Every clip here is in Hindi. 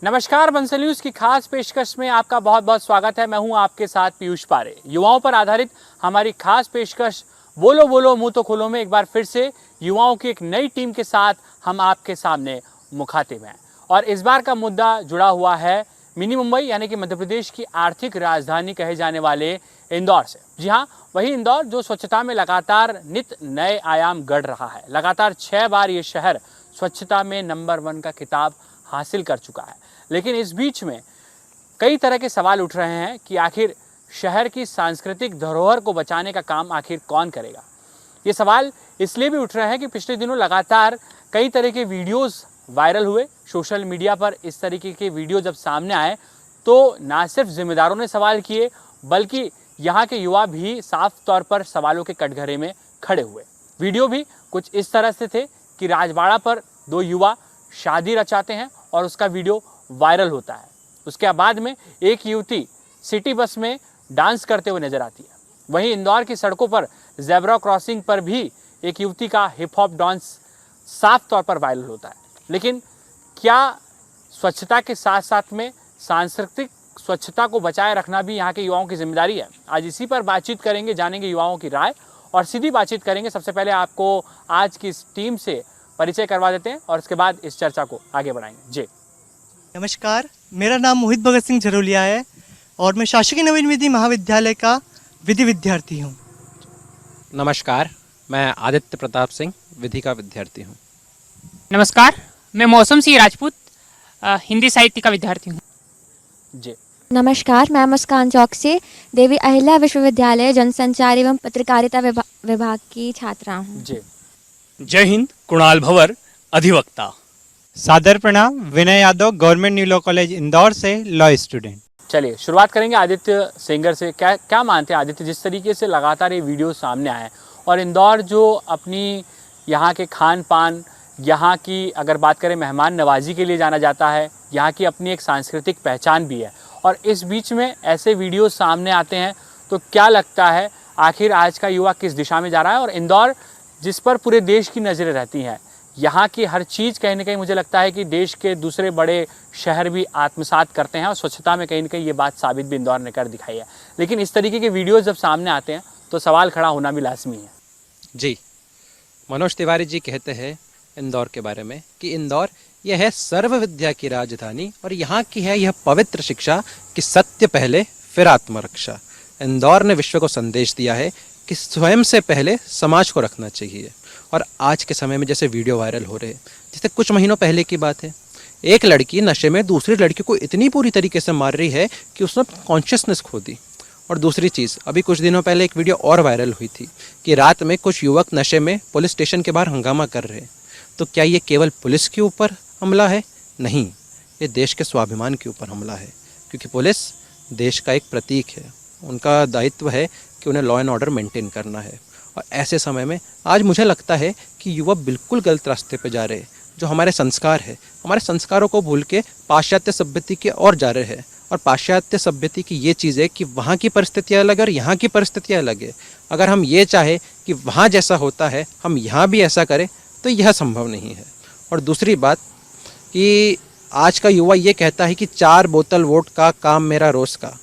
नमस्कार, बंसल न्यूज की खास पेशकश में आपका बहुत बहुत स्वागत है। मैं हूं आपके साथ पीयूष पारे। युवाओं पर आधारित हमारी खास पेशकश बोलो बोलो मुंह तो खोलो में एक बार फिर से युवाओं की एक नई टीम के साथ हम आपके सामने मुखातिब हैं। और इस बार का मुद्दा जुड़ा हुआ है मिनी मुंबई यानी कि मध्य प्रदेश की आर्थिक राजधानी कहे जाने वाले इंदौर से। जी हाँ, वही इंदौर जो स्वच्छता में लगातार नित नए आयाम गढ़ रहा है। लगातार 6 बार ये शहर स्वच्छता में नंबर 1 का खिताब हासिल कर चुका है। लेकिन इस बीच में कई तरह के सवाल उठ रहे हैं कि आखिर शहर की सांस्कृतिक धरोहर को बचाने का काम आखिर कौन करेगा। ये सवाल इसलिए भी उठ रहे हैं कि पिछले दिनों लगातार कई तरह के वीडियोस वायरल हुए। सोशल मीडिया पर इस तरीके के वीडियो जब सामने आए तो ना सिर्फ जिम्मेदारों ने सवाल किए बल्कि यहाँ के युवा भी साफ तौर पर सवालों के कटघरे में खड़े हुए। वीडियो भी कुछ इस तरह से थे कि राजबाड़ा पर 2 युवा शादी रचाते हैं और उसका वीडियो वायरल होता है। उसके बाद में एक युवती सिटी बस में डांस करते हुए नजर आती है। वहीं इंदौर की सड़कों पर ज़ेब्रा क्रॉसिंग पर भी एक युवती का हिप हॉप डांस साफ तौर पर वायरल होता है। लेकिन क्या स्वच्छता के साथ साथ में सांस्कृतिक स्वच्छता को बचाए रखना भी यहाँ के युवाओं की जिम्मेदारी है? आज इसी पर बातचीत करेंगे, जानेंगे युवाओं की राय और सीधी बातचीत करेंगे। सबसे पहले आपको आज की इस टीम से परिचय करवा देते हैं और उसके बाद इस चर्चा को आगे बढ़ाएंगे। जी नमस्कार, मेरा नाम मोहित भगत सिंह झरोलिया है और मैं शासकीय नवीन विधि महाविद्यालय का विधि विद्यार्थी हूँ। नमस्कार, मैं आदित्य प्रताप सिंह विधि का विद्यार्थी हूँ। नमस्कार, मैं मौसम सिंह राजपूत हिंदी साहित्य का विद्यार्थी हूँ। जी नमस्कार, मैं मुस्कान चौकसी देवी अहिल्या विश्वविद्यालय जनसंचार एवं पत्रकारिता विभाग की छात्रा हूँ। जी जय हिंद, कुणाल भवर अधिवक्ता। सादर प्रणाम, Vinay Yadav government new law college Indore से लॉ स्टूडेंट। चलिए शुरुआत करेंगे आदित्य सेंगर से। क्या मानते हैं आदित्य, जिस तरीके से लगातार ये वीडियो सामने आए और इंदौर जो अपनी यहाँ के खान पान, यहाँ की अगर बात करें मेहमान नवाजी के लिए जाना जाता है, यहाँ की अपनी एक सांस्कृतिक पहचान भी है और इस बीच में ऐसे वीडियो सामने आते हैं तो क्या लगता है आखिर आज का युवा किस दिशा में जा रहा है? और इंदौर जिस पर पूरे देश की नज़रें रहती हैं, यहाँ की हर चीज़ कहीं ना कहीं मुझे लगता है कि देश के दूसरे बड़े शहर भी आत्मसात करते हैं और स्वच्छता में कहीं ना कहीं ये बात साबित भी इंदौर ने कर दिखाई है। लेकिन इस तरीके के वीडियोस जब सामने आते हैं तो सवाल खड़ा होना भी लाजमी है। जी, मनोज तिवारी जी कहते हैं इंदौर के बारे में कि इंदौर यह है सर्व विद्या की राजधानी और यहाँ की है यह पवित्र शिक्षा कि सत्य पहले फिर आत्मरक्षा। इंदौर ने विश्व को संदेश दिया है कि स्वयं से पहले समाज को रखना चाहिए। और आज के समय में जैसे वीडियो वायरल हो रहे हैं, जैसे कुछ महीनों पहले की बात है, एक लड़की नशे में दूसरी लड़की को इतनी पूरी तरीके से मार रही है कि उसने कॉन्शियसनेस खो दी। और दूसरी चीज़, अभी कुछ दिनों पहले एक वीडियो और वायरल हुई थी कि रात में कुछ युवक नशे में पुलिस स्टेशन के बाहर हंगामा कर रहे हैं। तो क्या ये केवल पुलिस के ऊपर हमला है? नहीं, ये देश के स्वाभिमान के ऊपर हमला है, क्योंकि पुलिस देश का एक प्रतीक है। उनका दायित्व है कि उन्हें लॉ एंड ऑर्डर मेंटेन करना है। और ऐसे समय में आज मुझे लगता है कि युवा बिल्कुल गलत रास्ते पे जा रहे हैं। जो हमारे संस्कार है, हमारे संस्कारों को भूल के पाश्चात्य सभ्यता की ओर जा रहे हैं। और पाश्चात्य सभ्यता की ये चीज़ है कि वहाँ की परिस्थितियाँ अलग है और यहाँ की परिस्थितियाँ अलग है। अगर हम ये चाहें कि वहाँ जैसा होता है हम यहाँ भी ऐसा करें तो यह संभव नहीं है। और दूसरी बात कि आज का युवा ये कहता है कि 4 बोतल वोट का काम मेरा रोज़ का।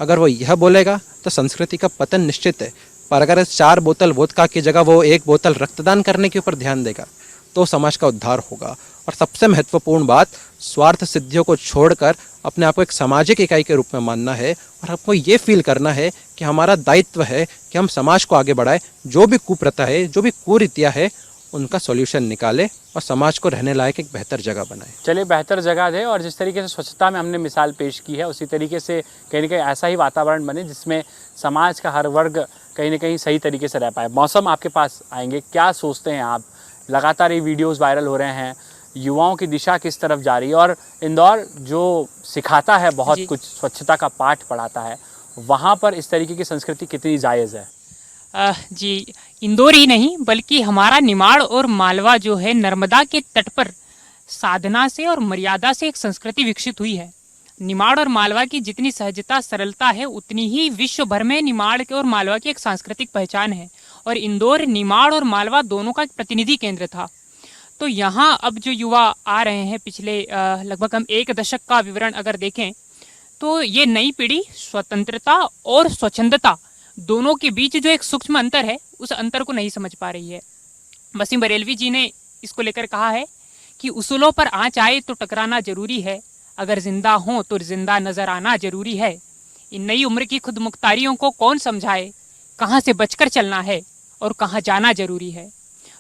अगर वो यह बोलेगा तो संस्कृति का पतन निश्चित है। पर अगर 4 बोतल वोदका की जगह वो 1 बोतल रक्तदान करने के ऊपर ध्यान देगा तो समाज का उद्धार होगा। और सबसे महत्वपूर्ण बात, स्वार्थ सिद्धियों को छोड़कर अपने आप को एक सामाजिक इकाई के रूप में मानना है और आपको ये फील करना है कि हमारा दायित्व है कि हम समाज को आगे बढ़ाएं। जो भी कुप्रथा है, जो भी कुरीतियाँ है, उनका सॉल्यूशन निकाले और समाज को रहने लायक एक बेहतर जगह बनाए। चलिए बेहतर जगह दे और जिस तरीके से स्वच्छता में हमने मिसाल पेश की है उसी तरीके से कहीं ना कहीं ऐसा ही वातावरण बने जिसमें समाज का हर वर्ग कहीं ना कहीं सही तरीके से रह पाए। मौसम, आपके पास आएंगे, क्या सोचते हैं आप? लगातार ये वीडियोस वायरल हो रहे हैं, युवाओं की दिशा किस तरफ जा रही है? और इंदौर जो सिखाता है बहुत कुछ, स्वच्छता का पाठ पढ़ाता है, वहाँ पर इस तरीके की संस्कृति कितनी जायज़ है? जी, इंदौर ही नहीं बल्कि हमारा निमाड़ और मालवा जो है नर्मदा के तट पर साधना से और मर्यादा से एक संस्कृति विकसित हुई है। निमाड़ और मालवा की जितनी सहजता सरलता है उतनी ही विश्व भर में निमाड़ के और मालवा की एक सांस्कृतिक पहचान है। और इंदौर निमाड़ और मालवा दोनों का एक प्रतिनिधि केंद्र था। तो यहाँ अब जो युवा आ रहे हैं पिछले लगभग हम 1 दशक का विवरण अगर देखें तो ये नई पीढ़ी स्वतंत्रता और स्वच्छंदता दोनों के बीच जो एक सूक्ष्म अंतर है उस अंतर को नहीं समझ पा रही है। वसीम बरेलवी जी ने इसको लेकर कहा है कि उसूलों पर आँच आए तो टकराना जरूरी है, अगर जिंदा हो तो जिंदा नजर आना जरूरी है। इन नई उम्र की खुद मुख्तारियों को कौन समझाए, कहाँ से बचकर चलना है और कहाँ जाना जरूरी है।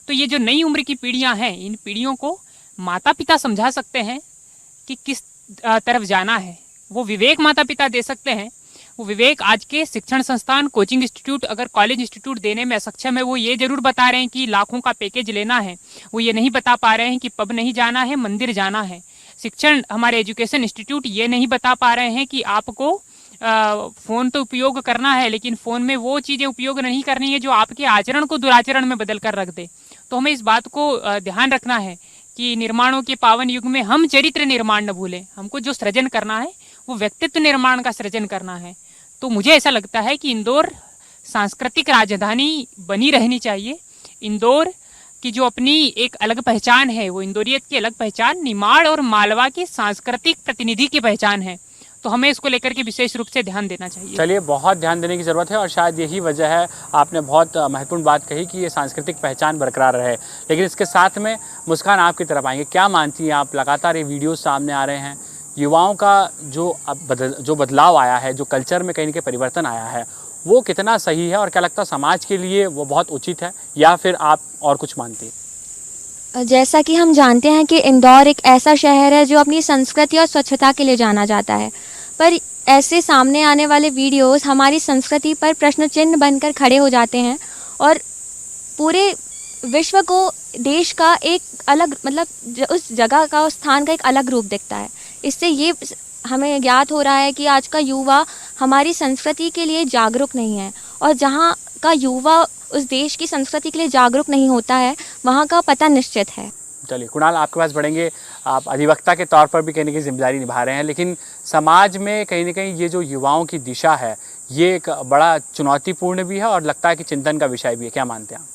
तो ये जो नई उम्र की पीढ़ियां हैं, इन पीढ़ियों को माता पिता समझा सकते हैं कि किस तरफ जाना है। वो विवेक माता पिता दे सकते हैं। वो विवेक आज के शिक्षण संस्थान, कोचिंग इंस्टीट्यूट, अगर कॉलेज इंस्टीट्यूट देने में असक्षम है, वो ये जरूर बता रहे हैं कि लाखों का पैकेज लेना है। वो ये नहीं बता पा रहे हैं कि पब नहीं जाना है, मंदिर जाना है। शिक्षण हमारे एजुकेशन इंस्टीट्यूट ये नहीं बता पा रहे हैं कि आपको फ़ोन तो उपयोग करना है, लेकिन फ़ोन में वो चीज़ें उपयोग नहीं करनी है जो आपके आचरण को दुराचरण में बदल कर रख दे। तो हमें इस बात को ध्यान रखना है कि निर्माणों के पावन युग में हम चरित्र निर्माण न भूलें। हमको जो सृजन करना है वो व्यक्तित्व निर्माण का सृजन करना है। तो मुझे ऐसा लगता है कि इंदौर सांस्कृतिक राजधानी बनी रहनी चाहिए। इंदौर की जो अपनी एक अलग पहचान है, वो इंदौरियत की अलग पहचान निमाड़ और मालवा की सांस्कृतिक प्रतिनिधि की पहचान है। तो हमें इसको लेकर के विशेष रूप से ध्यान देना चाहिए। चलिए, बहुत ध्यान देने की ज़रूरत है और शायद यही वजह है, आपने बहुत महत्वपूर्ण बात कही कि ये सांस्कृतिक पहचान बरकरार रहे। लेकिन इसके साथ में मुस्कान आपकी तरफ आएंगे, क्या मानती हैं आप? लगातार ये वीडियो सामने आ रहे हैं, युवाओं का जो बदलाव आया है, जो कल्चर में कहीं ना कहीं परिवर्तन आया है, वो कितना सही है और क्या लगता है समाज के लिए वो बहुत उचित है, या फिर आप और कुछ मानती हैं? जैसा कि हम जानते हैं कि इंदौर एक ऐसा शहर है जो अपनी संस्कृति और स्वच्छता के लिए जाना जाता है, पर ऐसे सामने आने वाले वीडियोस हमारी संस्कृति पर प्रश्न चिन्ह बनकर खड़े हो जाते हैं और पूरे विश्व को देश का एक अलग उस जगह का, उस स्थान का एक अलग रूप दिखता है। इससे ये हमें ज्ञात हो रहा है कि आज का युवा हमारी संस्कृति के लिए जागरूक नहीं है, और जहाँ का युवा उस देश की संस्कृति के लिए जागरूक नहीं होता है, वहाँ का पता निश्चित है। चलिए कुणाल, आपके पास बढ़ेंगे। आप अधिवक्ता के तौर पर भी कहीं ना कहीं जिम्मेदारी निभा रहे हैं, लेकिन समाज में कहीं ना कहीं ये जो युवाओं की दिशा है, ये एक बड़ा चुनौतीपूर्ण भी है और लगता है कि चिंतन का विषय भी है। क्या मानते हैं आप?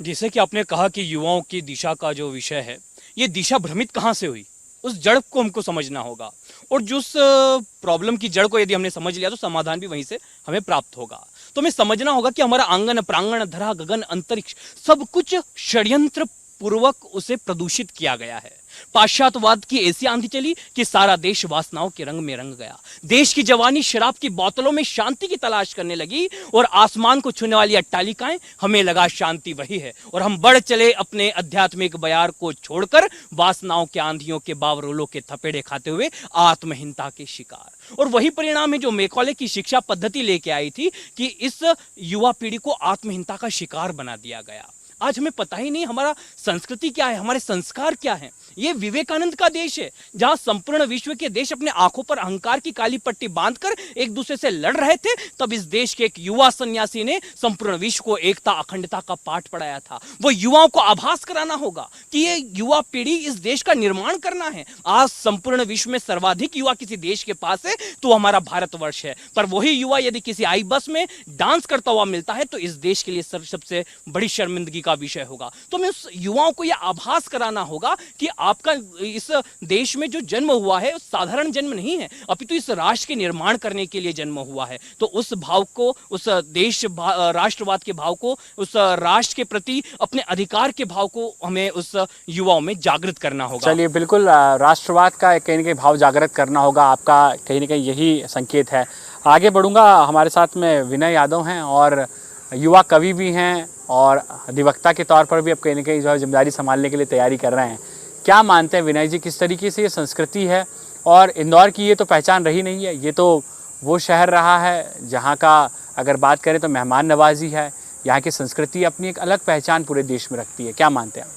जैसे कि आपने कहा कि युवाओं की दिशा का जो विषय है, ये दिशा भ्रमित कहाँ से हुई, उस जड़ को हमको समझना होगा। और जिस प्रॉब्लम की जड़ को यदि हमने समझ लिया तो समाधान भी वहीं से हमें प्राप्त होगा। तो हमें समझना होगा कि हमारा आंगन, प्रांगण, धरा, गगन, अंतरिक्ष सब कुछ षड्यंत्र पूर्वक उसे प्रदूषित किया गया है। पाश्चात्यवाद की ऐसी आंधी चली कि सारा देश वासनाओं के रंग में रंग गया। देश की जवानी शराब की बोतलों में शांति की तलाश करने लगी और आसमान को छूने वाली अट्टालिकाएं, हमें लगा शांति वही है, और हम बढ़ चले अपने आध्यात्मिक बयार को छोड़कर वासनाओं के आंधियों के बावरोलों के थपेड़े खाते हुए आत्महीनता के शिकार। और वही परिणाम है जो मैकॉले की शिक्षा पद्धति लेके आई थी कि इस युवा पीढ़ी को आत्महीनता का शिकार बना दिया गया। आज हमें पता ही नहीं हमारा संस्कृति क्या है, हमारे संस्कार क्या है। ये विवेकानंद का देश है, जहां संपूर्ण विश्व के देश अपने आंखों पर अहंकार की काली पट्टी बांधकर एक दूसरे से लड़ रहे थे, तब इस देश के एक युवा सन्यासी ने संपूर्ण विश्व को एकता, अखंडता का पाठ पढ़ाया था। वो युवाओं को आभास कराना होगा कि ये युवा पीढ़ी इस देश का निर्माण करना है। आज संपूर्ण विश्व में सर्वाधिक युवा किसी देश के पास है तो हमारा भारतवर्ष है, पर वही युवा यदि किसी आई बस में डांस करता हुआ मिलता है तो इस देश के लिए सबसे बड़ी शर्मिंदगी का विषय होगा। तो हमें उस युवाओं को यह आभास कराना होगा कि आपका इस देश में जो जन्म हुआ है साधारण जन्म नहीं है, अपितु इस राष्ट्र के निर्माण करने के लिए जन्म हुआ है। तो उस भाव को, उस राष्ट्रवाद के भाव को, उस राष्ट्र के प्रति अपने अधिकार के भाव को हमें उस युवाओं में जागृत करना होगा। चलिए, बिल्कुल राष्ट्रवाद का कहीं ना कहीं भाव जागृत करना होगा, आपका कहीं ना कहीं यही संकेत है। आगे बढ़ूंगा, हमारे साथ में विनय यादव हैं और युवा कवि भी हैं और अधिवक्ता के तौर पर भी अब कहीं ना कहीं जो है जिम्मेदारी संभालने के लिए तैयारी कर रहे हैं। क्या मानते हैं विनय जी, किस तरीके से ये संस्कृति है? और इंदौर की ये तो पहचान रही नहीं है, ये तो वो शहर रहा है जहाँ का अगर बात करें तो मेहमान नवाजी है। यहाँ की संस्कृति अपनी एक अलग पहचान पूरे देश में रखती है। क्या मानते हैं?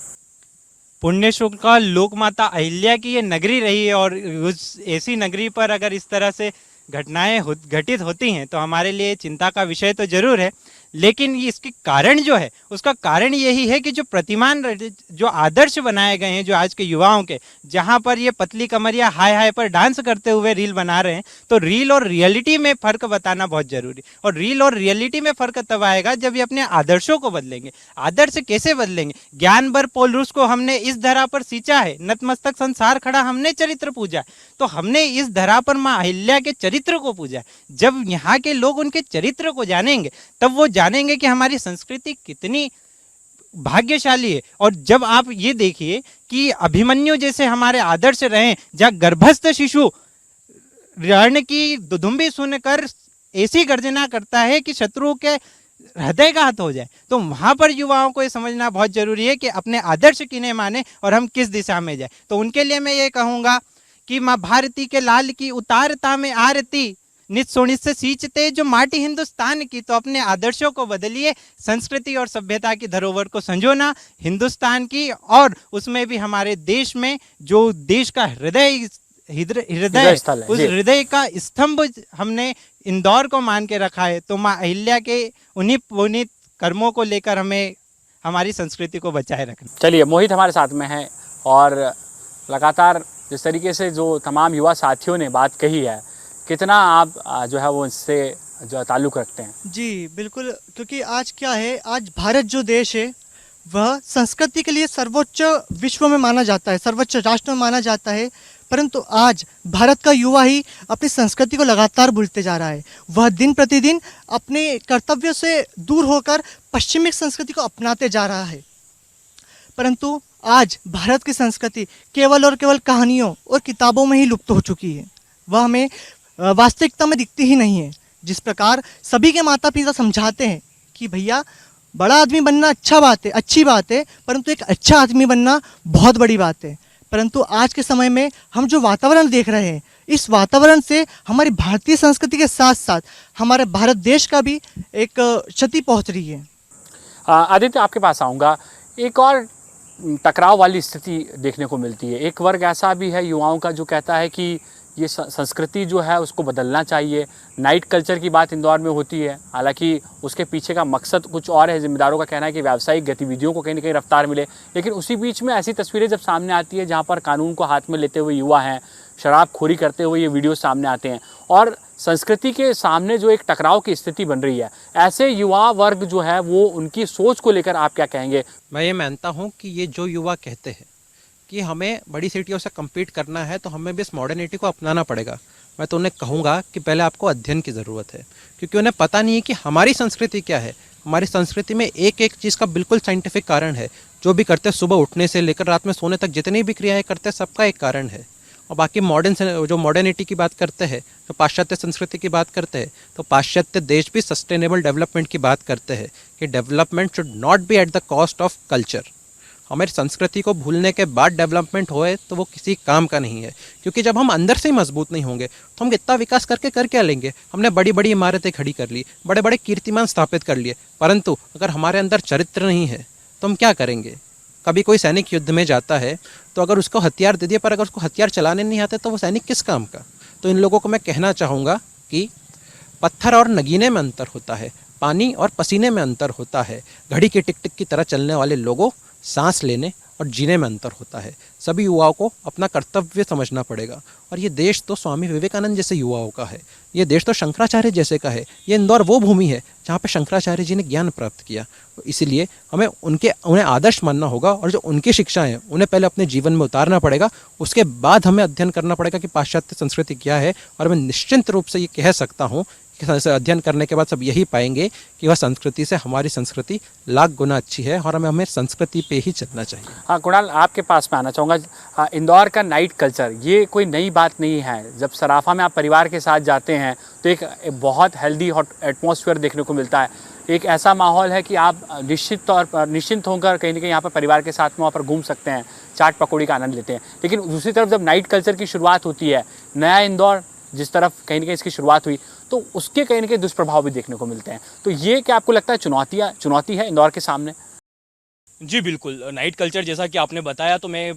पुण्य शुक्ला लोकमाता अहिल्या की ये नगरी रही है, और उस ऐसी नगरी पर अगर इस तरह से घटनाएं घटित होती हैं तो हमारे लिए चिंता का विषय तो जरूर है। लेकिन ये इसके कारण जो है उसका कारण यही है कि जो प्रतिमान जो आदर्श बनाए गए हैं जो आज के युवाओं के, जहाँ पर ये पतली कमरिया हाय हाय पर डांस करते हुए रील बना रहे हैं, तो रील और रियलिटी में फ़र्क बताना बहुत ज़रूरी। और रील और रियलिटी में फ़र्क तब आएगा जब ये अपने आदर्शों को बदलेंगे। आदर्श कैसे बदलेंगे? ज्ञान बर पौलुस को हमने इस धरा पर सींचा है, नतमस्तक संसार खड़ा हमने चरित्र पूजा है। तो हमने इस धरा पर माँ अहिल्या के चरित्र को पूजा है। जब यहाँ के लोग उनके चरित्र को जानेंगे तब वो जानेंगे कि हमारी संस्कृति कितनी भाग्यशाली है। और जब आप ये देखिए कि अभिमन्यु जैसे हमारे आदर्श रहे, जहाँ गर्भस्थ शिशु रण की दुदुम्बी सुनकर ऐसी गर्जना करता है कि शत्रु के हृदय घात हो जाए, तो वहाँ पर युवाओं को ये समझना बहुत जरूरी है कि अपने आदर्श किन्हें माने और हम किस दिशा में जाए। तो उनके लिए मैं ये कहूँगा कि माँ भारती के लाल की उतारता में आरती, नित सोनित से सींचते जो माटी हिंदुस्तान की। तो अपने आदर्शों को बदलिए, संस्कृति और सभ्यता की धरोहर को संजोना हिंदुस्तान की, और उसमें भी हमारे देश में जो देश का हृदय स्थल है, उस जी। हृदय का स्तंभ हमने इंदौर को मान के रखा है। तो माँ अहिल्या के उन्हीं पुनीत कर्मों को लेकर हमें हमारी संस्कृति को बचाए रखना। चलिए, मोहित हमारे साथ में हैं और लगातार जिस तरीके से जो तमाम युवा साथियों ने बात कही है, कितना आप जो है वो इससे जो ताल्लुक़ रखते हैं? जी बिल्कुल, क्योंकि आज क्या है, आज भारत जो देश है वह संस्कृति के लिए सर्वोच्च विश्व में माना जाता है, सर्वोच्च राष्ट्र में माना जाता है। परंतु आज भारत का युवा ही अपनी संस्कृति को लगातार भूलते जा रहा है। वह दिन प्रतिदिन अपने कर्तव्यों से दूर होकर पश्चिमी संस्कृति को अपनाते जा रहा है। परंतु आज भारत की संस्कृति केवल और केवल कहानियों और किताबों में ही लुप्त हो चुकी है। वह हमें वास्तविकता में दिखती ही नहीं है। जिस प्रकार सभी के माता पिता समझाते हैं कि भैया बड़ा आदमी बनना अच्छा बात है, अच्छी बात है, परंतु एक अच्छा आदमी बनना बहुत बड़ी बात है। परंतु आज के समय में हम जो वातावरण देख रहे हैं, इस वातावरण से हमारी भारतीय संस्कृति के साथ साथ हमारे भारत देश का भी एक क्षति पहुंच रही है। आदित्य, आपके पास आऊँगा। एक और टकराव वाली स्थिति देखने को मिलती है। एक वर्ग ऐसा भी है युवाओं का जो कहता है कि ये संस्कृति जो है उसको बदलना चाहिए। नाइट कल्चर की बात इंदौर में होती है, हालांकि उसके पीछे का मकसद कुछ और है। जिम्मेदारों का कहना है कि व्यावसायिक गतिविधियों को कहीं ना कहीं रफ्तार मिले, लेकिन उसी बीच में ऐसी तस्वीरें जब सामने आती है जहाँ पर कानून को हाथ में लेते हुए युवा हैं, शराबखोरी करते हुए ये वीडियो सामने आते हैं और संस्कृति के सामने जो एक टकराव की स्थिति बन रही है, ऐसे युवा वर्ग जो है वो उनकी सोच को लेकर आप क्या कहेंगे? मैं ये मानता हूँ कि ये जो युवा कहते हैं कि हमें बड़ी सिटियों से कम्पीट करना है तो हमें भी इस मॉडर्निटी को अपनाना पड़ेगा, मैं तो उन्हें कहूँगा कि पहले आपको अध्ययन की ज़रूरत है, क्योंकि उन्हें पता नहीं है कि हमारी संस्कृति क्या है। हमारी संस्कृति में एक एक चीज़ का बिल्कुल साइंटिफिक कारण है। जो भी करते हैं, सुबह उठने से लेकर रात में सोने तक जितनी भी क्रियाएं करते हैं, सबका एक कारण है। और बाकी जो मॉडर्निटी की बात करते हैं, जो पाश्चात्य संस्कृति की बात करते हैं, तो पाश्चात्य देश भी सस्टेनेबल डेवलपमेंट की बात करते हैं कि development should not be at the cost of culture. हमारी संस्कृति को भूलने के बाद डेवलपमेंट होए तो वो किसी काम का नहीं है, क्योंकि जब हम अंदर से ही मजबूत नहीं होंगे तो हम कितना विकास करके कर क्या लेंगे। हमने बड़ी बड़ी इमारतें खड़ी कर ली, बड़े बड़े कीर्तिमान स्थापित कर लिए, परंतु अगर हमारे अंदर चरित्र नहीं है तो हम क्या करेंगे। कभी कोई सैनिक युद्ध में जाता है तो अगर उसको हथियार दे दिए, पर अगर उसको हथियार चलाने नहीं आते तो वो सैनिक किस काम का। तो इन लोगों को मैं कहना चाहूँगा कि पत्थर और नगीने में अंतर होता है, पानी और पसीने में अंतर होता है, घड़ी की टिक टिक की तरह चलने वाले लोगों सांस लेने और जीने में अंतर होता है। सभी युवाओं को अपना कर्तव्य समझना पड़ेगा। और ये देश तो स्वामी विवेकानंद जैसे युवाओं का है, ये देश तो शंकराचार्य जैसे का है। ये इंदौर वो भूमि है जहाँ पे शंकराचार्य जी ने ज्ञान प्राप्त किया। तो इसीलिए हमें उन्हें आदर्श मानना होगा और जो उनकी शिक्षाएं हैं उन्हें पहले अपने जीवन में उतारना पड़ेगा। उसके बाद हमें अध्ययन करना पड़ेगा कि पाश्चात्य संस्कृति क्या है। और मैं निश्चित रूप से ये कह सकता हूँ कि अध्ययन करने के बाद सब यही पाएंगे कि वह संस्कृति से हमारी संस्कृति लाख गुना अच्छी है और हमें संस्कृति पे ही चलना चाहिए। हाँ कुणाल, आपके पास में आना चाहूँगा। इंदौर का नाइट कल्चर ये कोई नई बात नहीं है। जब सराफा में आप परिवार के साथ जाते हैं तो एक बहुत हेल्दी हॉट एटमॉस्फेयर देखने को मिलता है। एक ऐसा माहौल है कि आप निश्चिंत होकर कहीं ना कहीं यहाँ पर परिवार के साथ में वहाँ पर घूम सकते हैं, चाट पकौड़ी का आनंद लेते हैं। लेकिन दूसरी तरफ जब नाइट कल्चर की शुरुआत होती है, नया इंदौर जिस तरफ कहीं ना कहीं इसकी शुरुआत हुई, तो उसके कहीं ना कहीं दुष्प्रभाव भी देखने को मिलते हैं। तो ये क्या आपको लगता है चुनौती है इंदौर के सामने? जी बिल्कुल, नाइट कल्चर जैसा कि आपने बताया तो मैं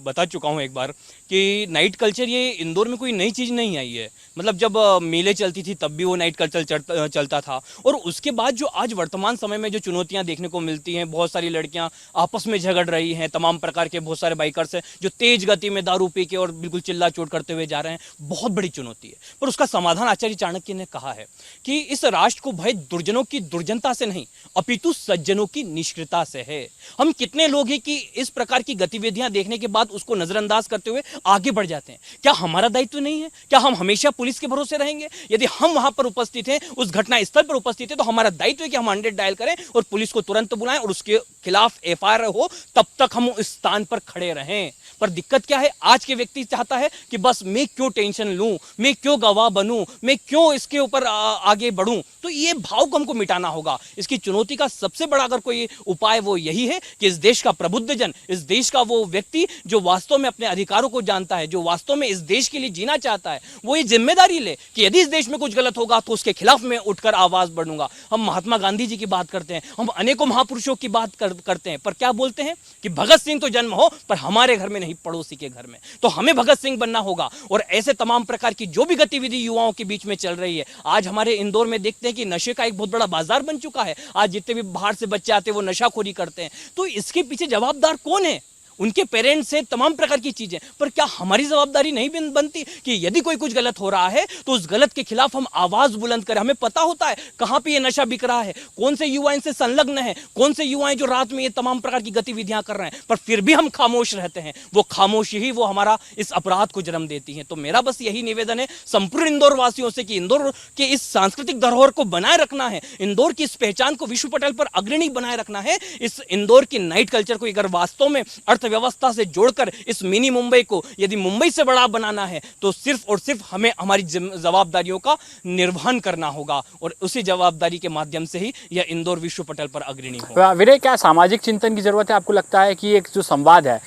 बता चुका हूँ एक बार कि नाइट कल्चर ये इंदौर में कोई नई चीज़ नहीं आई है। मतलब जब मेले चलती थी तब भी वो नाइट कल्चर चलता था, और उसके बाद जो आज वर्तमान समय में जो चुनौतियाँ देखने को मिलती हैं, बहुत सारी लड़कियाँ आपस में झगड़ रही हैं, तमाम प्रकार के बहुत सारे बाइकर्स हैं जो तेज़ गति में दारू पी के और बिल्कुल चिल्ला चोट करते हुए जा रहे हैं, बहुत बड़ी चुनौती है। पर उसका समाधान आचार्य चाणक्य ने कहा है कि इस राष्ट्र को भय दुर्जनों की दुर्जनता से नहीं अपितु सज्जनों की निष्क्रियता से है। हम कितने लोग हैं कि इस प्रकार की गतिविधियां देखने के बाद उसको नजरअंदाज करते हुए आगे बढ़ जाते हैं। क्या हमारा दायित्व नहीं है? क्या हम हमेशा पुलिस के भरोसे रहेंगे? यदि हम वहां पर उपस्थित हैं, उस घटना स्थल पर उपस्थित हैं, तो हमारा दायित्व है कि हम 100 डायल करें और पुलिस को तुरंत बुलाएं और उसके खिलाफ एफआईआर हो, तब तक हम उस स्थान पर खड़े रहें। पर दिक्कत क्या है, आज के व्यक्ति चाहता है कि बस मैं क्यों टेंशन लूं, मैं क्यों गवाह बनूं, मैं क्यों इसके ऊपर आगे बढ़ूं। तो ये भाव को हमको मिटाना होगा। इसकी चुनौती का सबसे बड़ा अगर कोई उपाय वो यही है कि इस देश का प्रबुद्ध जन, इस देश का वो व्यक्ति जो वास्तव में अपने अधिकारों को जानता है, जो वास्तव में इस देश के लिए जीना चाहता है, वो ये जिम्मेदारी ले कि यदि इस देश में कुछ गलत होगा तो उसके खिलाफ मैं उठकर आवाज बढ़ूंगा। हम महात्मा गांधी जी की बात करते हैं, हम अनेकों महापुरुषों की बात करते हैं, पर क्या बोलते हैं कि भगत सिंह तो जन्म हो पर हमारे घर में नहीं, पड़ोसी के घर में। तो हमें भगत सिंह बनना होगा। और ऐसे तमाम प्रकार की जो भी गतिविधि युवाओं के बीच में चल रही है, आज हमारे इंदौर में देखते हैं कि नशे का एक बहुत बड़ा बाजार बन चुका है। आज जितने भी बाहर से बच्चे आते हैं वो नशाखोरी करते हैं। तो इसके पीछे जवाबदार कौन है? उनके पेरेंट्स से तमाम प्रकार की चीजें। पर क्या हमारी जवाबदारी नहीं बनती कि यदि कोई कुछ गलत हो रहा है तो उस गलत के खिलाफ हम आवाज बुलंद करें? हमें पता होता है कहां पे ये नशा बिक रहा है, कौन से युवा इनसे संलग्न है, कौन से युवा जो रात में ये तमाम प्रकार की गतिविधियां कर रहे हैं, पर फिर भी हम खामोश रहते हैं। वो खामोशी ही वो हमारा इस अपराध को जन्म देती है। तो मेरा बस यही निवेदन है संपूर्ण इंदौर वासियों से कि इंदौर के इस सांस्कृतिक धरोहर को बनाए रखना है, इंदौर की इस पहचान को विश्व पटल पर अग्रणी बनाए रखना है। इस इंदौर की नाइट कल्चर को अगर वास्तव में अर्थव्यवस्था से जोड़कर इस मिनी मुंबई को यदि मुंबई से बड़ा बनाना है तो सिर्फ और सिर्फ हमें हमारी जवाबदारियों का निर्वहन करना होगा, और उसी जवाबदारी के माध्यम से ही यह इंदौर विश्व पटल पर अग्रणी होगा। विनय, क्या सामाजिक चिंतन की जरूरत है? आपको लगता है कि एक जो संवाद है,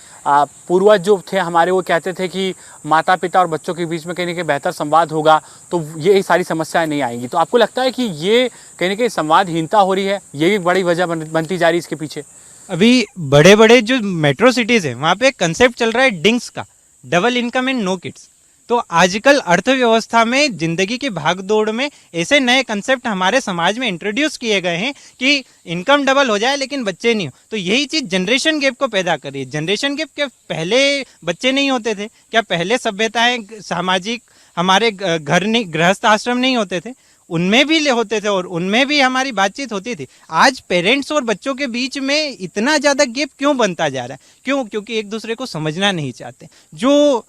पूर्वज जो थे हमारे वो कहते थे कि माता पिता और बच्चों के बीच में कहीं ना कहीं बेहतर संवाद होगा तो ये सारी समस्याएं नहीं आएंगी, तो आपको लगता है कि ये कहीं ना कहीं संवादहीनता हो रही है, ये भी बड़ी वजह बनती जा रही है इसके पीछे? अभी बड़े बड़े जो मेट्रो सिटीज हैं वहाँ पे एक कंसेप्ट चल रहा है डिंग्स का, double income and no kids. तो आजकल अर्थव्यवस्था में, जिंदगी की भागदौड़ में ऐसे नए कंसेप्ट हमारे समाज में इंट्रोड्यूस किए गए हैं कि इनकम डबल हो जाए लेकिन बच्चे नहीं हो। तो यही चीज जनरेशन गैप को पैदा कर रही है। जनरेशन गैप क्या पहले बच्चे नहीं होते थे? क्या पहले सभ्यताएं, सामाजिक हमारे घर नहीं, गृहस्थ आश्रम नहीं होते थे? उनमें भी होते थे और उनमें भी हमारी बातचीत होती थी। आज पेरेंट्स और बच्चों के बीच में इतना ज़्यादा गैप क्यों बनता जा रहा है? क्यों? क्योंकि एक दूसरे को समझना नहीं चाहते। जो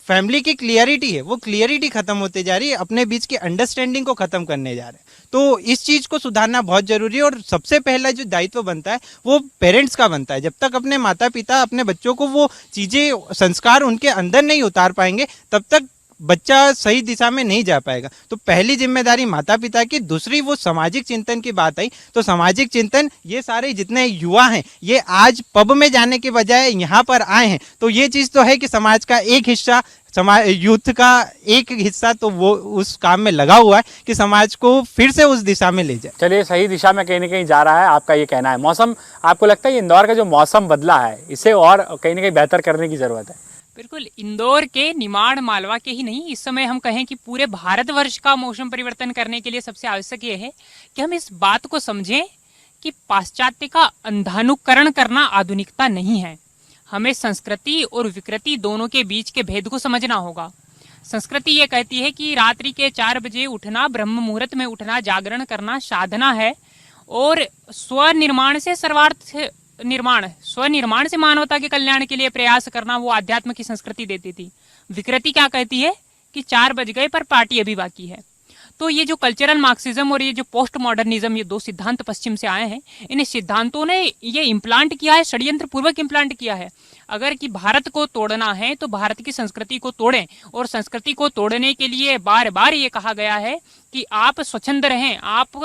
फैमिली की क्लियरिटी है वो क्लियरिटी खत्म होते जा रही है, अपने बीच की अंडरस्टैंडिंग को खत्म करने जा रहे हैं। तो इस चीज़ को सुधारना बहुत जरूरी है, और सबसे पहला जो दायित्व बनता है वो पेरेंट्स का बनता है। जब तक अपने माता पिता अपने बच्चों को वो चीज़ें, संस्कार उनके अंदर नहीं उतार पाएंगे तब तक बच्चा सही दिशा में नहीं जा पाएगा। तो पहली जिम्मेदारी माता पिता की। दूसरी वो सामाजिक चिंतन की बात आई, तो सामाजिक चिंतन, ये सारे जितने युवा हैं ये आज पब में जाने के बजाय यहाँ पर आए हैं, तो ये चीज़ तो है कि समाज का एक हिस्सा, समाज यूथ का एक हिस्सा तो वो उस काम में लगा हुआ है कि समाज को फिर से उस दिशा में ले जाए। चलिए, सही दिशा में कहीं ना कहीं जा रहा है, आपका ये कहना है। मौसम, आपको लगता है इंदौर का जो मौसम बदला है इसे और कहीं ना कहीं बेहतर करने की जरूरत है? बिल्कुल, इंदौर के, निमाड़, मालवा के ही नहीं, इस समय हम कहें कि पूरे भारतवर्ष का मौसम परिवर्तन करने के लिए सबसे आवश्यक ये है कि हम इस बात को समझें कि पाश्चात्य का अंधानुकरण करना आधुनिकता नहीं है। हमें संस्कृति और विकृति दोनों के बीच के भेद को समझना होगा। संस्कृति ये कहती है कि रात्रि के 4 बजे उठना, ब्रह्म मुहूर्त में उठना, जागरण करना साधना है, और स्वनिर्माण से सर्वार्थ निर्माण, स्वनिर्माण से मानवता के कल्याण के लिए प्रयास करना वो आध्यात्म की संस्कृति देती थी। विकृति क्या कहती है कि 4 बज गए पर पार्टी अभी बाकी है। तो ये जो कल्चरल मार्क्सिज्म और ये जो पोस्ट मॉडर्निज्म, ये 2 सिद्धांत पश्चिम से आए हैं, इन सिद्धांतों ने ये इम्प्लांट किया है, षड्यंत्र पूर्वक इम्प्लांट किया है। अगर कि भारत को तोड़ना है तो भारत की संस्कृति को तोड़ें, और संस्कृति को तोड़ने के लिए बार बार ये कहा गया है कि आप स्वच्छंद रहें, आप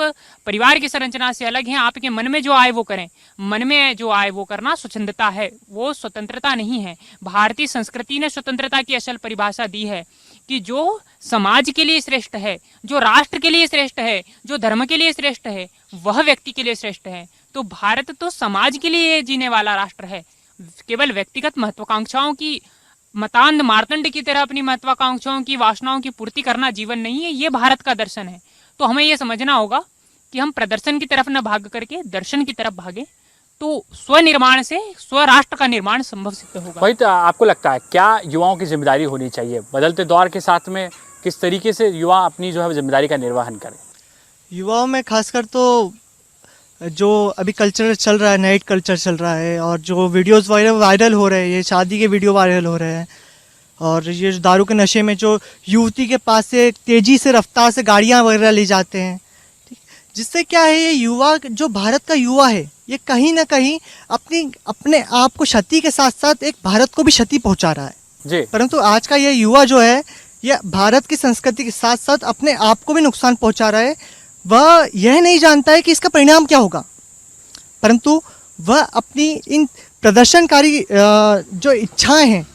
परिवार की संरचना से अलग हैं, आपके मन में जो आए वो करें। मन में जो आए वो करना स्वच्छंदता है, वो स्वतंत्रता नहीं है। भारतीय संस्कृति ने स्वतंत्रता की असल परिभाषा दी है कि जो समाज के लिए श्रेष्ठ है, जो राष्ट्र के लिए श्रेष्ठ है, जो धर्म के लिए श्रेष्ठ है, वह व्यक्ति के लिए श्रेष्ठ है। तो भारत तो समाज के लिए जीने वाला राष्ट्र है। केवल व्यक्तिगत महत्वाकांक्षाओं की मतांध मार्तंड की तरह अपनी महत्वाकांक्षाओं की वासनाओं की पूर्ति करना जीवन नहीं है, ये भारत का दर्शन है। तो हमें ये समझना होगा कि हम प्रदर्शन की तरफ न भाग करके दर्शन की तरफ भागे, तो स्वनिर्माण से स्वराष्ट्र का निर्माण संभव सिद्ध होगा। वही तो आपको लगता है क्या युवाओं की जिम्मेदारी होनी चाहिए बदलते दौर के साथ में, किस तरीके से युवा अपनी जो है जिम्मेदारी का निर्वहन करें? युवाओं में खासकर तो जो अभी कल्चर चल रहा है, नाइट कल्चर चल रहा है, और जो वीडियोस वायरल हो रहे हैं, ये शादी के वीडियो वायरल हो रहे हैं, और ये दारू के नशे में जो युवती के पास से तेज़ी से रफ्तार से गाड़ियाँ वगैरह ले जाते हैं, ठीक, जिससे क्या है ये युवा, जो भारत का युवा है, ये कहीं ना कहीं अपने आप को क्षति के साथ साथ एक भारत को भी क्षति पहुंचा रहा है जी। परंतु आज का ये युवा जो है, ये भारत की संस्कृति के साथ साथ अपने आप को भी नुकसान पहुंचा रहा है। वह यह नहीं जानता है कि इसका परिणाम क्या होगा, परंतु वह अपनी इन प्रदर्शनकारी जो इच्छाएं हैं,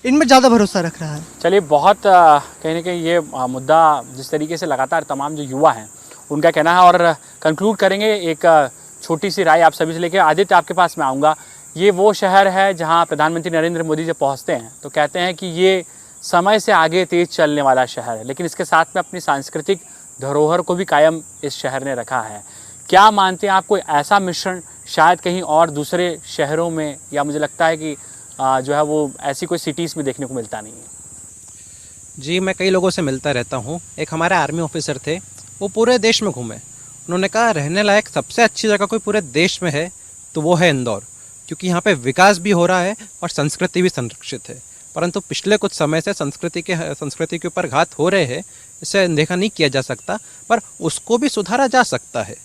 इनमें ज़्यादा भरोसा रख रहा है। चलिए, बहुत कहीं ना कहीं ये मुद्दा जिस तरीके से लगातार तमाम जो युवा हैं उनका कहना है, और कंक्लूड करेंगे एक छोटी सी राय आप सभी से लेकर। आदित्य, आपके पास मैं आऊँगा। ये वो शहर है जहाँ प्रधानमंत्री नरेंद्र मोदी जब पहुँचते हैं तो कहते हैं कि ये समय से आगे तेज चलने वाला शहर है, लेकिन इसके साथ में अपनी सांस्कृतिक धरोहर को भी कायम इस शहर ने रखा है। क्या मानते हैं आप, कोई ऐसा मिश्रण शायद कहीं और दूसरे शहरों में, या मुझे लगता है कि जो है वो ऐसी कोई सिटीज़ में देखने को मिलता नहीं है? जी, मैं कई लोगों से मिलता रहता हूँ। एक हमारे आर्मी ऑफिसर थे, वो पूरे देश में घूमे। उन्होंने कहा रहने लायक सबसे अच्छी जगह कोई पूरे देश में है तो वो है इंदौर, क्योंकि यहाँ पे विकास भी हो रहा है और संस्कृति भी संरक्षित है। परंतु पिछले कुछ समय से संस्कृति के ऊपर घात हो रहे हैं, इसे अनदेखा नहीं किया जा सकता, पर उसको भी सुधारा जा सकता है।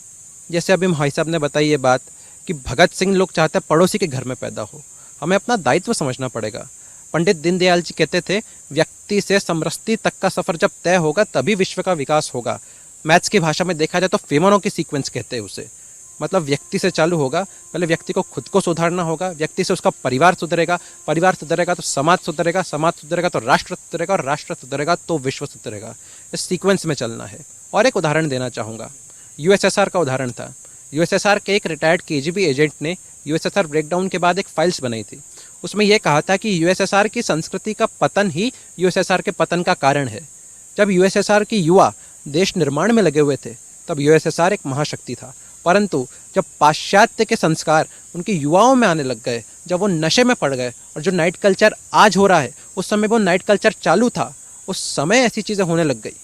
जैसे अभी भाई साहब ने बताई ये बात कि भगत सिंह लोग चाहते हैं पड़ोसी के घर में पैदा हो। हमें अपना दायित्व समझना पड़ेगा। पंडित दीनदयाल जी कहते थे, व्यक्ति से समृद्धि तक का सफ़र जब तय होगा तभी विश्व का विकास होगा। मैथ्स की भाषा में देखा जाए तो फेमोनो की सीक्वेंस कहते हैं उसे। मतलब व्यक्ति से चालू होगा, पहले व्यक्ति को खुद को सुधारना होगा, व्यक्ति से उसका परिवार सुधरेगा, परिवार सुधरेगा तो समाज सुधरेगा, समाज सुधरेगा तो राष्ट्र सुधरेगा, और राष्ट्र सुधरेगा तो विश्व सुधरेगा। इस सीक्वेंस में चलना है। और एक उदाहरण देना चाहूँगा, यूएसएसआर का उदाहरण था। यूएसएसआर के एक रिटायर्ड केजीबी एजेंट ने यूएसएसआर ब्रेकडाउन के बाद एक फाइल्स बनाई थी। उसमें यह कहा था कि यूएसएसआर की संस्कृति का पतन ही यूएसएसआर के पतन का कारण है। जब यूएसएसआर के युवा देश निर्माण में लगे हुए थे तब यूएसएसआर एक महाशक्ति था, परंतु जब पाश्चात्य के संस्कार उनके युवाओं में आने लग गए, जब वो नशे में पड़ गए, और जो नाइट कल्चर आज हो रहा है उस समय वो नाइट कल्चर चालू था, उस समय ऐसी चीज़ें होने लग गई,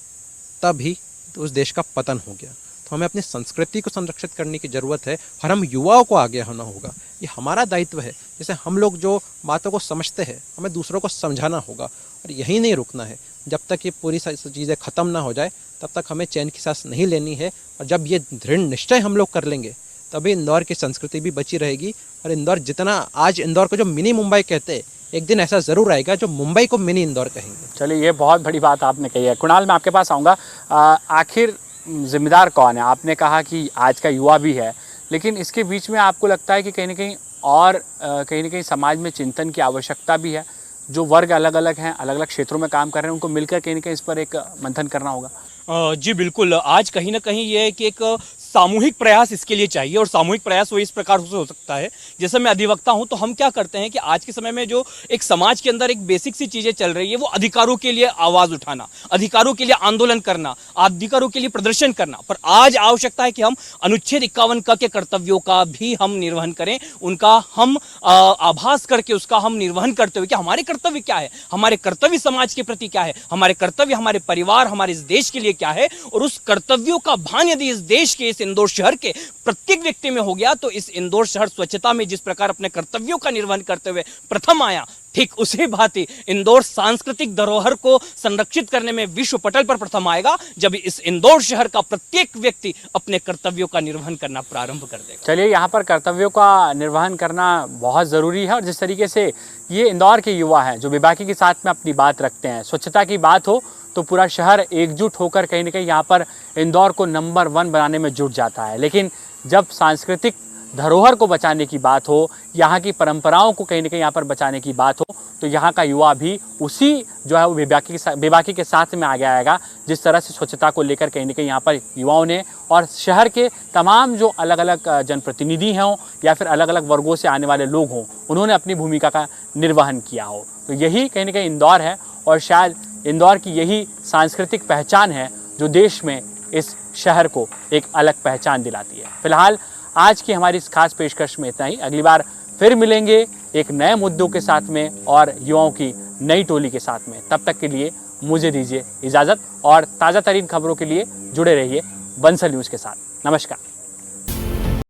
तभी तो उस देश का पतन हो गया। तो हमें अपनी संस्कृति को संरक्षित करने की ज़रूरत है और हम युवाओं को आगे होना होगा। ये हमारा दायित्व है। जैसे हम लोग जो बातों को समझते हैं, हमें दूसरों को समझाना होगा, और यही नहीं रुकना है। जब तक ये पूरी चीज़ें ख़त्म ना हो जाए तब तक हमें चैन की सांस नहीं लेनी है। और जब ये दृढ़ निश्चय हम लोग कर लेंगे तभी इंदौर की संस्कृति भी बची रहेगी। और इंदौर जितना आज इंदौर को जो मिनी मुंबई कहते हैं, एक दिन ऐसा ज़रूर आएगा जो मुंबई को मिनी इंदौर कहेंगे। चलिए, ये बहुत बड़ी बात आपने कही है। कुणाल, मैं आपके पास आऊँगा। आखिर जिम्मेदार कौन है? आपने कहा कि आज का युवा भी है, लेकिन इसके बीच में आपको लगता है कि कहीं ना कहीं और कहीं ना कहीं समाज में चिंतन की आवश्यकता भी है। जो वर्ग अलग अलग हैं, अलग अलग क्षेत्रों में काम कर रहे हैं, उनको मिलकर कहीं ना कहीं इस पर एक मंथन करना होगा। जी बिल्कुल, आज कहीं ना कहीं ये है कि एक सामूहिक प्रयास इसके लिए चाहिए, और सामूहिक प्रयास वो इस प्रकार से हो सकता है। जैसे मैं अधिवक्ता हूं तो हम क्या करते हैं कि आज के समय में जो एक समाज के अंदर एक बेसिक सी चीज़ें चल रही है, वो अधिकारों के लिए आवाज़ उठाना, अधिकारों के लिए आंदोलन करना, अधिकारों के लिए प्रदर्शन करना। पर आज आवश्यकता है कि हम अनुच्छेद 51 क के कर्तव्यों का भी हम निर्वहन करें, उनका हम आभास करके उसका हम निर्वहन करते हुए कि हमारे कर्तव्य क्या है, हमारे कर्तव्य समाज के प्रति क्या है, हमारे कर्तव्य हमारे परिवार, हमारे इस देश के लिए क्या है। और उस कर्तव्यों का भान यदि इस देश के, इस इंदौर शहर के प्रत्येक व्यक्ति में हो गया, तो इस इंदौर शहर स्वच्छता में जिस प्रकार अपने कर्तव्यों का निर्वहन करते हुए प्रथम आया, ठीक उसी भांति इंदौर सांस्कृतिक धरोहर को संरक्षित करने में विश्व पटल पर प्रथम आएगा, जब इस इंदौर शहर का प्रत्येक व्यक्ति अपने कर्तव्यों का निर्वहन करना प्रारंभ कर देगा। चलिए, यहाँ पर कर्तव्यों का निर्वहन करना बहुत ज़रूरी है। और जिस तरीके से ये इंदौर के युवा हैं जो बेबाकी के साथ में अपनी बात रखते हैं, स्वच्छता की बात हो तो पूरा शहर एकजुट होकर कहीं ना कहीं यहाँ पर इंदौर को नंबर 1 बनाने में जुट जाता है। लेकिन जब सांस्कृतिक धरोहर को बचाने की बात हो, यहाँ की परंपराओं को कहीं ना कहीं यहाँ पर बचाने की बात हो, तो यहाँ का युवा भी उसी जो है वो बेबाकी के साथ में आगे आएगा। जिस तरह से स्वच्छता को लेकर कहीं ना कहीं यहाँ पर युवाओं ने और शहर के तमाम जो अलग अलग जनप्रतिनिधि हों या फिर अलग अलग वर्गों से आने वाले लोग हों, उन्होंने अपनी भूमिका का निर्वहन किया हो। तो यही कहीं ना कहीं इंदौर है और शायद इंदौर की यही सांस्कृतिक पहचान है जो देश में इस शहर को एक अलग पहचान दिलाती है। फिलहाल आज की हमारी इस खास पेशकश में इतना ही। अगली बार फिर मिलेंगे एक नए मुद्दों के साथ में और युवाओं की नई टोली के साथ में। तब तक के लिए मुझे दीजिए इजाज़त और ताज़ा तरीन खबरों के लिए जुड़े रहिए बंसल न्यूज़ के साथ। नमस्कार।